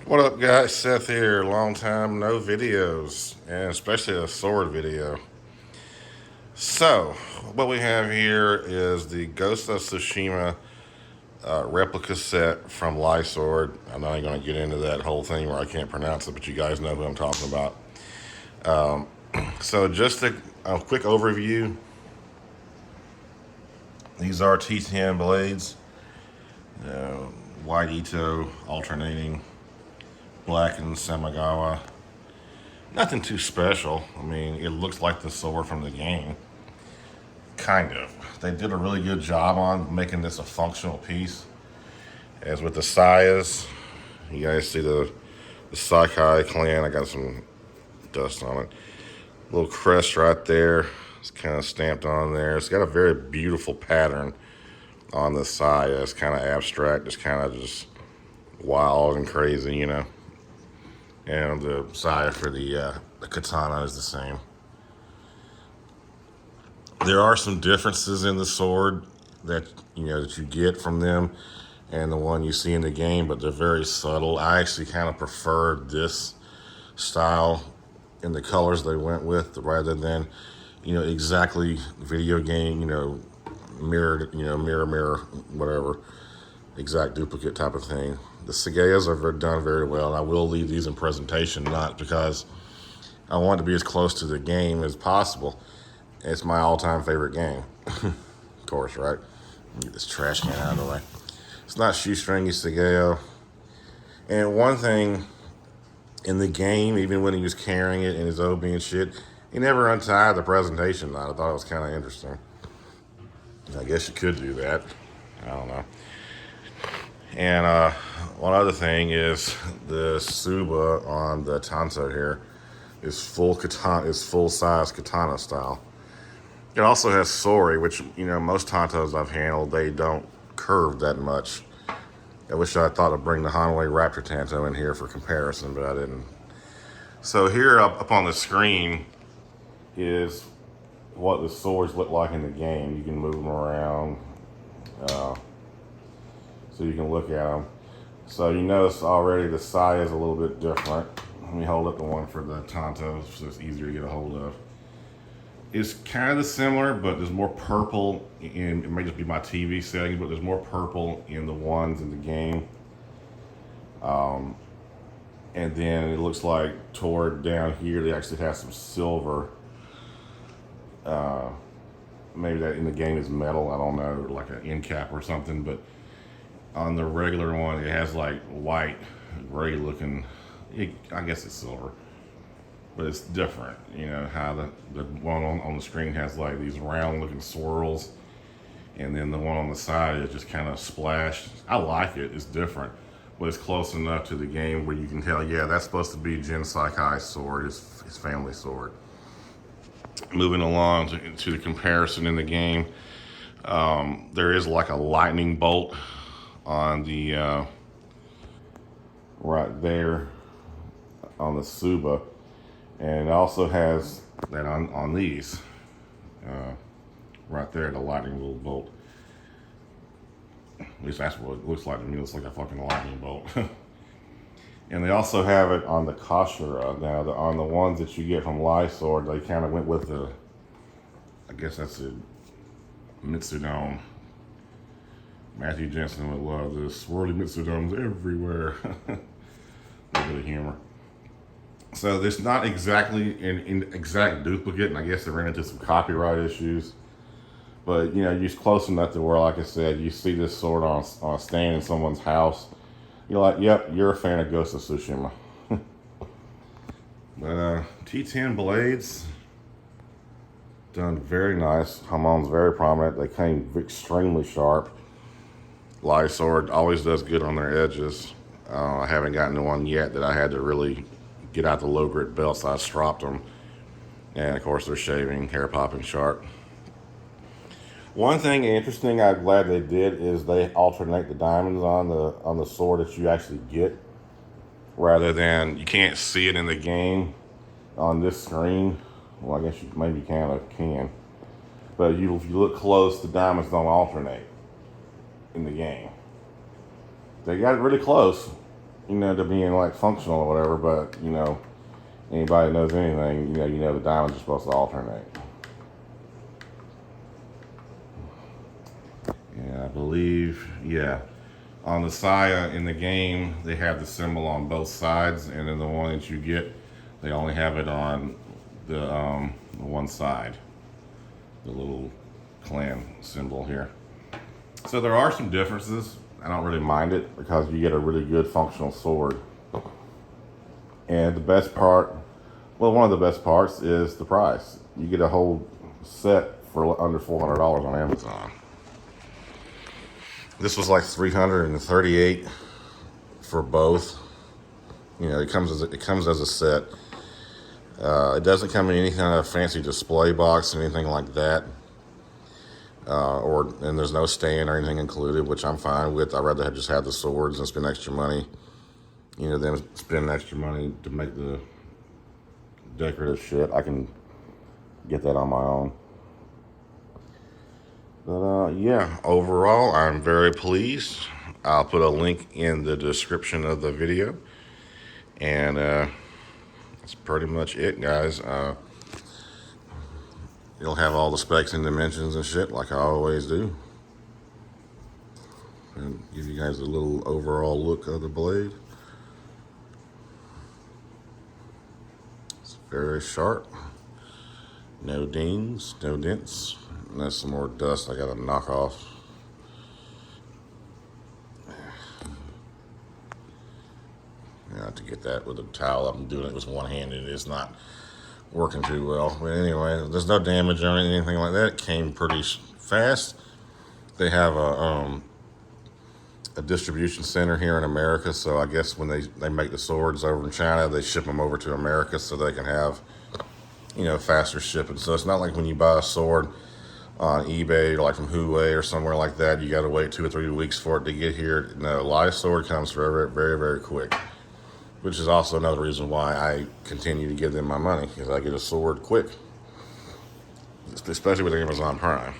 What up, guys? Seth here. Long time no videos, and especially a sword video. So, what we have here is the Ghost of Tsushima replica set from Lyuesword. I'm not going to get into that whole thing where I can't pronounce it, but you guys know who I'm talking about. So, just a quick overview. These are T10 blades, white Ito alternating, black and Samigawa. Nothing too special. I mean, it looks like the sword from the game. Kind of. They did a really good job on making this a functional piece. As with the Sayas, you guys see the Sakai clan. I got some dust on it. Little crest right there. It's kind of stamped on there. It's got a very beautiful pattern on the Saya. It's kind of abstract. It's kind of just wild and crazy, you know. And the Saya for the Katana is the same. There are some differences in the sword that you get from them and the one you see in the game, but they're very subtle. I actually kind of prefer this style in the colors they went with rather than exactly video game mirrored mirror whatever exact duplicate type of thing. The Sagayas are done very well, and I will leave these in presentation, not because I want to be as close to the game as possible. It's my all-time favorite game. Of course, right? Get this trash can out of the way. It's not shoestringy Sagayo. And one thing in the game, even when he was carrying it in his OB and shit, he never untied the presentation knot. I thought it was kind of interesting. I guess you could do that. I don't know. And one other thing is the Suba on the Tanto here is full size katana style. It also has Sori, which most Tantos I've handled, they don't curve that much. I wish I thought to bring the Hanwei Raptor Tanto in here for comparison, but I didn't. So here up on the screen is what the swords look like in the game. You can move them around, so you can look at them. So you notice already the Saya is a little bit different. Let me hold up the one for the Tanto so it's easier to get a hold of. It's kind of similar, but there's more purple in, it may just be my TV settings, but there's more purple in the ones in the game. And then it looks like toward down here, they actually have some silver. Maybe that in the game is metal, I don't know, like an end cap or something, but on the regular one, it has like white, gray looking, I guess it's silver. But it's different, how the one on the screen has like these round looking swirls, and then the one on the side is just kind of splashed. I like it, it's different, but it's close enough to the game where you can tell, yeah, that's supposed to be Jin Sakai's sword, his family sword. Moving along to the comparison in the game, there is like a lightning bolt on the, right there on the Suba. And it also has that on these, right there, the lightning little bolt. At least that's what it looks like to me. It looks like a fucking lightning bolt. And they also have it on the Kashura. Now, on the ones that you get from Lyuesword, they kind of went with the, I guess that's a Mitsudome. Matthew Jensen would love this. Swirly Mitsudomes everywhere. A little bit of humor. So there's not exactly an exact duplicate, and I guess they ran into some copyright issues. But you're close enough to where, like I said, you see this sword on a stand in someone's house. You're like, yep, you're a fan of Ghost of Tsushima. But T10 blades, done very nice. Hamon's very prominent. They came extremely sharp. Lyuesword always does good on their edges. I haven't gotten to one yet that I had to really get out the low grit belt, so I stropped them. And of course they're shaving, hair popping sharp. One thing interesting I'm glad they did is they alternate the diamonds on the sword that you actually get, rather than, you can't see it in the game on this screen. Well, I guess you maybe kind of can. But if you look close, the diamonds don't alternate in the game. They got it really close, you know, to being like functional or whatever, but you know, anybody that knows anything, you know the diamonds are supposed to alternate. Yeah, I believe, yeah. On the Saya in the game, they have the symbol on both sides, and then the one that you get, they only have it on the one side, the little clan symbol here. So there are some differences. I don't really mind it because you get a really good functional sword. And the best part, well, one of the best parts is the price. You get a whole set for under $400 on Amazon. This was like $338 for both. You know, it comes as a set. It doesn't come in any kind of fancy display box or anything like that. And there's no stand or anything included, which I'm fine with. I'd rather just have the swords and spend extra money, you know, than spend extra money to make the decorative shit. I can get that on my own. But yeah, overall, I'm very pleased. I'll put a link in the description of the video. And that's pretty much it, guys. You'll have all the specs and dimensions and shit like I always do. And give you guys a little overall look of the blade. It's very sharp. No dings, no dents. And that's some more dust I gotta knock off. I have to get that with a towel. I'm doing it with one-handed. It's not working too well. But anyway, there's no damage on it, anything like that. It came pretty fast. They have a distribution center here in America, so I guess when they make the swords over in China, they ship them over to America so they can have, you know, faster shipping. So it's not like when you buy a sword on eBay, like from Huawei or somewhere like that, you got to wait 2 or 3 weeks for it to get here. No, Lyuesword comes very, very, very quick, which is also another reason why I continue to give them my money, because I get a sword quick, especially with Amazon Prime.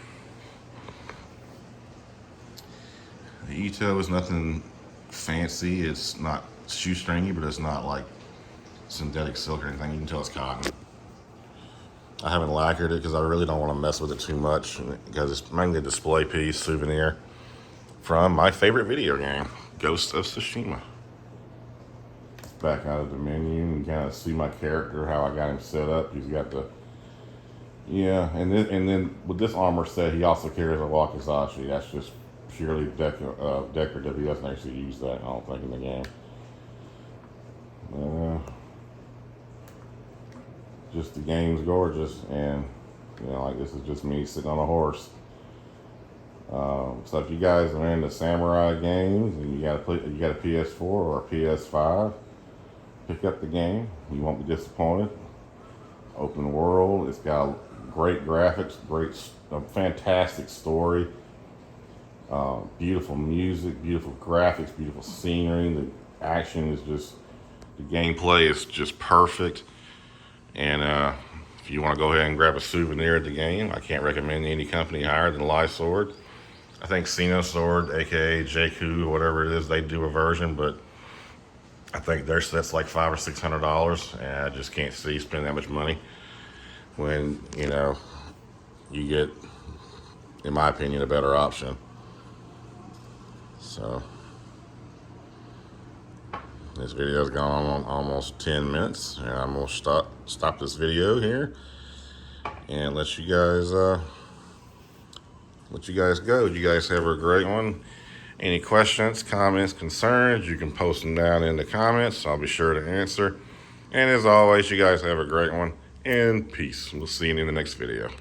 The Ito is nothing fancy. It's not shoestringy, but it's not like synthetic silk or anything. You can tell it's cotton. I haven't lacquered it because I really don't want to mess with it too much, because it's mainly a display piece, souvenir from my favorite video game, Ghost of Tsushima. Back out of the menu and kind of see my character, how I got him set up. He's got the, yeah, and then with this armor set, he also carries a wakizashi. That's just purely decorative. He doesn't actually use that, I don't think, in the game. Just the game's gorgeous, and you know, like, this is just me sitting on a horse. So if you guys are into samurai games and you got a PS4 or a PS5, pick up the game. You won't be disappointed. Open world. It's got great graphics, fantastic story, beautiful music, beautiful graphics, beautiful scenery. The action is just, the gameplay is just perfect. And if you want to go ahead and grab a souvenir of the game, I can't recommend any company higher than Lyuesword. I think Sword, aka JQ, or whatever it is, they do a version, but I think their set's like $500 or $600, and I just can't see spending that much money when, you know, you get, in my opinion, a better option. So this video's gone on almost 10 minutes, and I'm gonna stop this video here and let you guys go. You guys have a great one. Any questions, comments, concerns, you can post them down in the comments. I'll be sure to answer. And as always, you guys have a great one, and peace. We'll see you in the next video.